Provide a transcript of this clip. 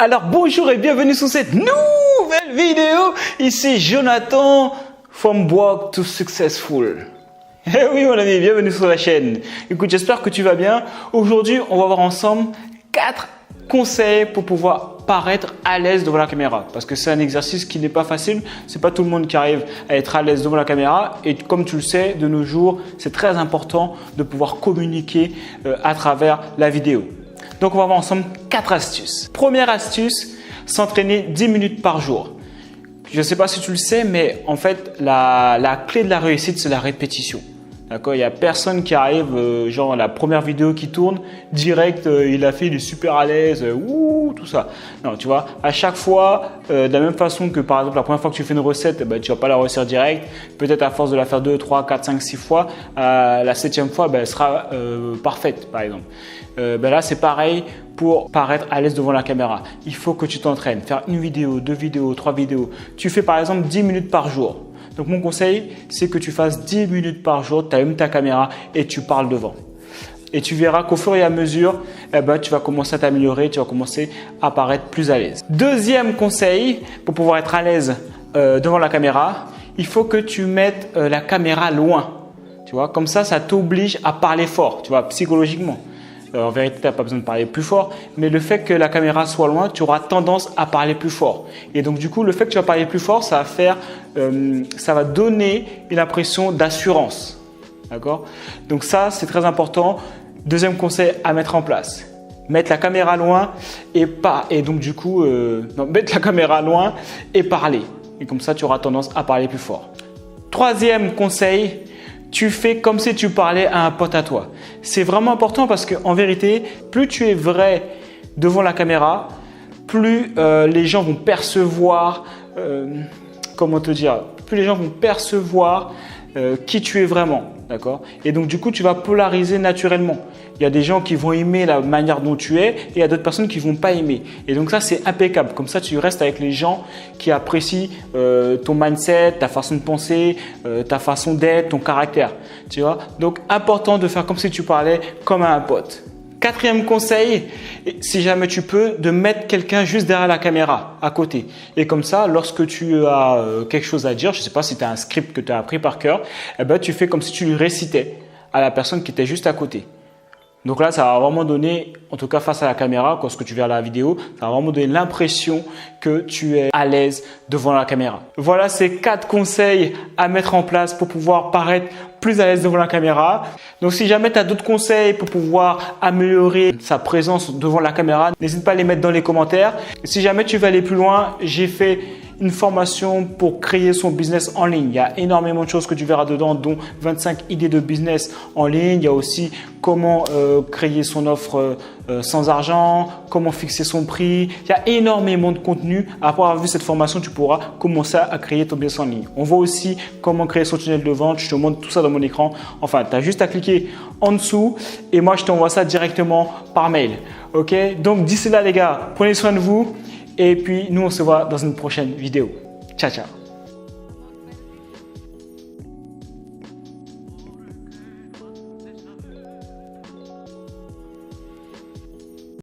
Alors bonjour et bienvenue sur cette nouvelle vidéo. Ici Jonathan, from broke to successful. Eh oui mon ami, bienvenue sur la chaîne. Écoute, j'espère que tu vas bien. Aujourd'hui, on va voir ensemble 4 conseils pour pouvoir paraître à l'aise devant la caméra. Parce que c'est un exercice qui n'est pas facile. C'est pas tout le monde qui arrive à être à l'aise devant la caméra. Et comme tu le sais, de nos jours, c'est très important de pouvoir communiquer à travers la vidéo. Donc, on va voir ensemble 4 astuces. Première astuce, s'entraîner 10 minutes par jour. Je ne sais pas si tu le sais, mais en fait, la clé de la réussite, c'est la répétition. D'accord, il n'y a personne qui arrive, genre la première vidéo qui tourne, direct, il a fait, il est super à l'aise, tout ça. Non, tu vois, à chaque fois, de la même façon que par exemple la première fois que tu fais une recette, tu ne vas pas la réussir direct. Peut-être à force de la faire 2, 3, 4, 5, 6 fois, la 7e fois, elle sera parfaite par exemple. Là, c'est pareil pour paraître à l'aise devant la caméra. Il faut que tu t'entraînes, faire une vidéo, 2 vidéos, 3 vidéos. Tu fais par exemple 10 minutes par jour. Donc, mon conseil, c'est que tu fasses 10 minutes par jour, tu allumes ta caméra et tu parles devant. Et tu verras qu'au fur et à mesure, tu vas commencer à t'améliorer, tu vas commencer à paraître plus à l'aise. Deuxième conseil, pour pouvoir être à l'aise devant la caméra, il faut que tu mettes la caméra loin. Tu vois, comme ça t'oblige à parler fort, tu vois, psychologiquement. En vérité, tu n'as pas besoin de parler plus fort, mais le fait que la caméra soit loin, tu auras tendance à parler plus fort. Et donc, du coup, le fait que tu vas parler plus fort, ça va donner une impression d'assurance. D'accord? Donc ça, c'est très important. Deuxième conseil à mettre en place. Mettre la caméra loin mettre la caméra loin et parler. Et comme ça, tu auras tendance à parler plus fort. Troisième conseil, tu fais comme si tu parlais à un pote à toi. C'est vraiment important parce qu'en vérité, plus tu es vrai devant la caméra, plus les gens vont percevoir, plus les gens vont percevoir qui tu es vraiment. D'accord? Et donc, du coup, tu vas polariser naturellement. Il y a des gens qui vont aimer la manière dont tu es et il y a d'autres personnes qui ne vont pas aimer. Et donc, ça, c'est impeccable. Comme ça, tu restes avec les gens qui apprécient ton mindset, ta façon de penser, ta façon d'être, ton caractère. Tu vois? Donc, important de faire comme si tu parlais comme à un pote. Quatrième conseil, si jamais tu peux, de mettre quelqu'un juste derrière la caméra, à côté. Et comme ça, lorsque tu as quelque chose à dire, je ne sais pas si tu as un script que tu as appris par cœur, tu fais comme si tu lui récitais à la personne qui était juste à côté. Donc là, ça va vraiment donner, en tout cas face à la caméra, lorsque tu verras la vidéo, ça va vraiment donner l'impression que tu es à l'aise devant la caméra. Voilà ces 4 conseils à mettre en place pour pouvoir paraître plus à l'aise devant la caméra. Donc, si jamais tu as d'autres conseils pour pouvoir améliorer sa présence devant la caméra, n'hésite pas à les mettre dans les commentaires. Et si jamais tu veux aller plus loin, j'ai fait une formation pour créer son business en ligne. Il y a énormément de choses que tu verras dedans, dont 25 idées de business en ligne. Il y a aussi comment créer son offre sans argent, comment fixer son prix. Il y a énormément de contenu. Après avoir vu cette formation, tu pourras commencer à créer ton business en ligne. On voit aussi comment créer son tunnel de vente. Je te montre tout ça dans mon écran. Enfin, tu as juste à cliquer en dessous et moi, je t'envoie ça directement par mail. Ok? Donc, d'ici là, les gars, prenez soin de vous. Et puis, nous, on se voit dans une prochaine vidéo. Ciao, ciao.